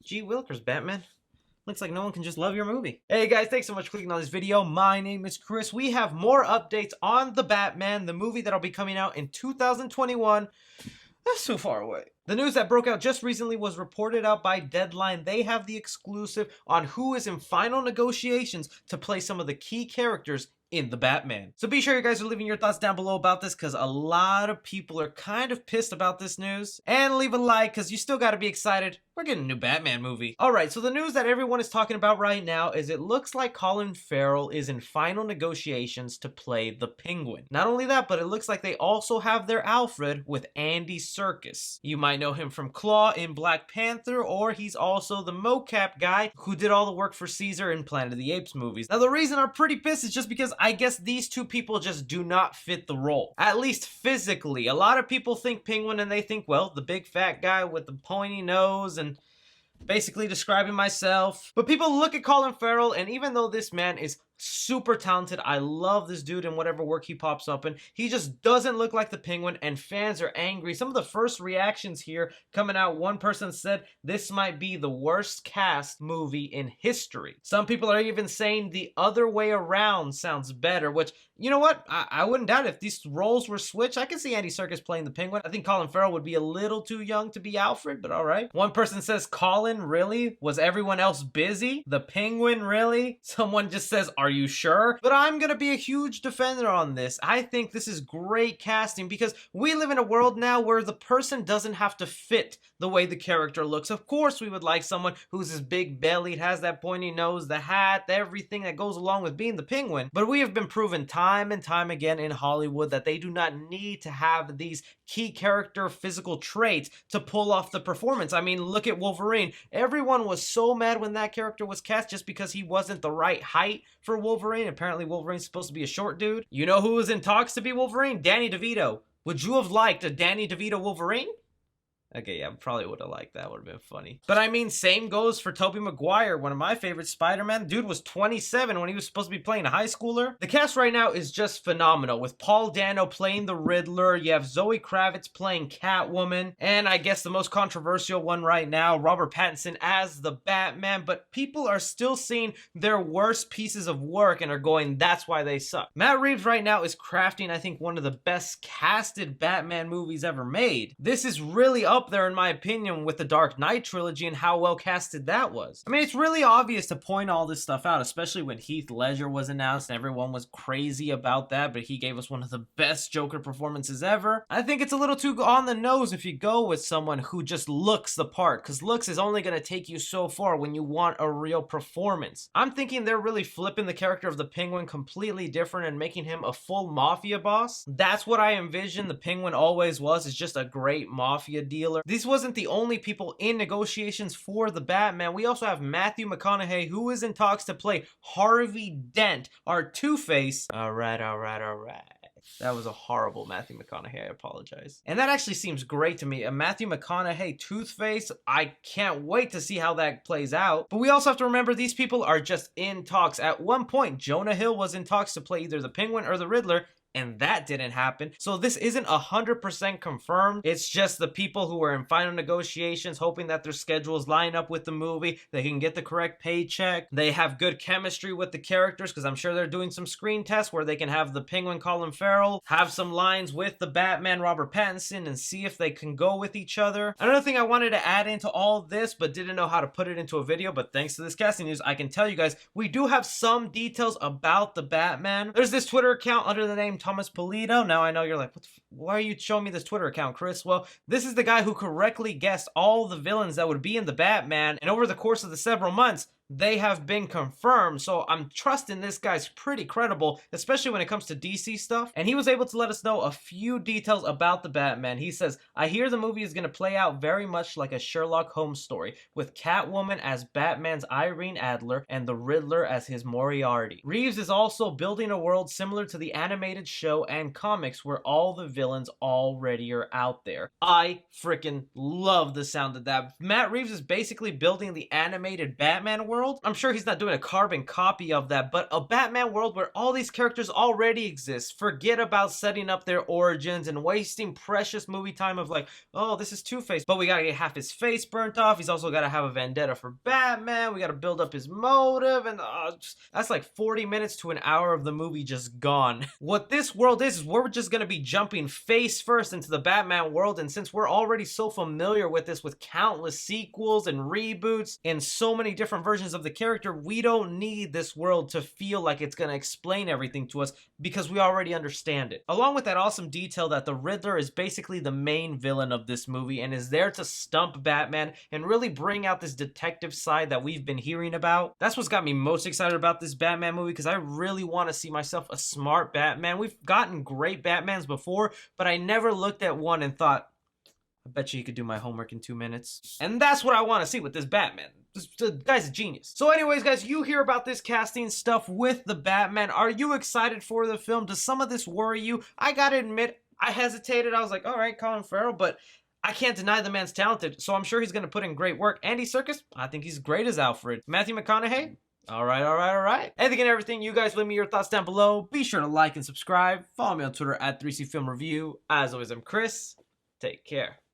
G. Willikers, Batman. Looks like no one can just love your movie. Hey guys, thanks so much for clicking on this video. My name is Chris. We have more updates on The Batman, the movie that'll be coming out in 2021. That's so far away. The news that broke out just recently was reported out by Deadline. They have the exclusive on who is in final negotiations to play some of the key characters in The Batman. So be sure you guys are leaving your thoughts down below about this, because a lot of people are kind of pissed about this news. And leave a like, because you still got to be excited. We're getting a new Batman movie. Alright, so the news that everyone is talking about right now is it looks like Colin Farrell is in final negotiations to play the Penguin. Not only that, but it looks like they also have their Alfred with Andy Serkis. You might know him from Claw in Black Panther, or he's also the mocap guy who did all the work for Caesar in Planet of the Apes movies. Now the reason I'm pretty pissed is just because I guess these two people just do not fit the role. At least physically. A lot of people think Penguin and they think, well, the big fat guy with the pointy nose and basically describing myself. But people look at Colin Farrell, and even though this man is super talented, I love this dude in whatever work he pops up in, he just doesn't look like the Penguin, and fans are angry. Some of the first reactions here coming out, one person said this might be the worst cast movie in history. Some people are even saying the other way around sounds better, which, you know what, I wouldn't doubt it. If these roles were switched, I could see Andy Serkis playing the Penguin. I think Colin Farrell would be a little too young to be Alfred, but alright. One person says, Colin, really? Was everyone else busy? The Penguin, really? Someone just says, are you sure? But I'm gonna be a huge defender on this. I think this is great casting, because we live in a world now where the person doesn't have to fit the way the character looks. Of course we would like someone who's this big bellied, has that pointy nose, the hat, everything that goes along with being the Penguin. But we have been proven time and time again in Hollywood that they do not need to have these key character physical traits to pull off the performance. I mean, look at Wolverine. Everyone was so mad when that character was cast just because he wasn't the right height for Wolverine. Apparently Wolverine's supposed to be a short dude. You know who was in talks to be Wolverine? Danny DeVito. Would you have liked a Danny DeVito Wolverine? Okay, yeah, probably would have liked that. Would have been funny. But I mean, same goes for Tobey Maguire, one of my favorite Spider-Man. Dude was 27 when he was supposed to be playing a high schooler. The cast right now is just phenomenal, with Paul Dano playing the Riddler. You have Zoe Kravitz playing Catwoman. And I guess the most controversial one right now, Robert Pattinson as the Batman. But people are still seeing their worst pieces of work and are going, that's why they suck. Matt Reeves right now is crafting, I think, one of the best casted Batman movies ever made. This is really up there in my opinion with the Dark Knight trilogy and how well casted that was. I mean, it's really obvious to point all this stuff out, especially when Heath Ledger was announced and everyone was crazy about that, but he gave us one of the best Joker performances ever. I think it's a little too on the nose if you go with someone who just looks the part, because looks is only going to take you so far when you want a real performance. I'm thinking they're really flipping the character of the Penguin completely different and making him a full mafia boss. That's what I envision the Penguin always was, is just a great mafia dealer. This wasn't the only people in negotiations for the Batman. We also have Matthew McConaughey, who is in talks to play Harvey Dent, our Two-Face. Alright. That was a horrible Matthew McConaughey, I apologize. And that actually seems great to me. A Matthew McConaughey Toothface, I can't wait to see how that plays out. But we also have to remember these people are just in talks. At one point, Jonah Hill was in talks to play either the Penguin or the Riddler, and that didn't happen. So this isn't 100% confirmed. It's just the people who are in final negotiations hoping that their schedules line up with the movie. They can get the correct paycheck. They have good chemistry with the characters, because I'm sure they're doing some screen tests where they can have the Penguin Colin Farrell have some lines with the Batman Robert Pattinson and see if they can go with each other. Another thing I wanted to add into all this but didn't know how to put it into a video, but thanks to this casting news, I can tell you guys we do have some details about the Batman. There's this Twitter account under the name Thomas Polito. Now I know you're like, why are you showing me this Twitter account, Chris? Well, this is the guy who correctly guessed all the villains that would be in the Batman, and over the course of the several months, they have been confirmed. So I'm trusting this guy's pretty credible, especially when it comes to DC stuff. And he was able to let us know a few details about the Batman. He says, I hear the movie is going to play out very much like a Sherlock Holmes story, with Catwoman as Batman's Irene Adler and the Riddler as his Moriarty. Reeves is also building a world similar to the animated show and comics where all the villains already are out there. I freaking love the sound of that. Matt Reeves is basically building the animated Batman world world. I'm sure he's not doing a carbon copy of that, but a Batman world where all these characters already exist. Forget about setting up their origins and wasting precious movie time of like, oh, this is Two-Face, but we gotta get half his face burnt off. He's also gotta have a vendetta for Batman. We gotta build up his motive, and that's like 40 minutes to an hour of the movie just gone. What this world is we're just gonna be jumping face first into the Batman world, and since we're already so familiar with this with countless sequels and reboots and so many different versions of the character, we don't need this world to feel like it's gonna explain everything to us because we already understand it. Along with that awesome detail that the Riddler is basically the main villain of this movie and is there to stump Batman and really bring out this detective side that we've been hearing about. That's what's got me most excited about this Batman movie, because I really want to see myself a smart Batman. We've gotten great Batmans before, but I never looked at one and thought, I bet you could do my homework in 2 minutes. And that's what I want to see with this Batman. The guy's a genius. So anyways, guys, you hear about this casting stuff with the Batman. Are you excited for the film? Does some of this worry you? I gotta admit, I hesitated. I was like, all right, Colin Farrell, but I can't deny the man's talented, so I'm sure he's gonna put in great work. Andy Serkis, I think he's great as Alfred. Matthew McConaughey, all right. Anything and everything, you guys leave me your thoughts down below. Be sure to like and subscribe. Follow me on Twitter at 3CFilmReview. As always, I'm Chris. Take care.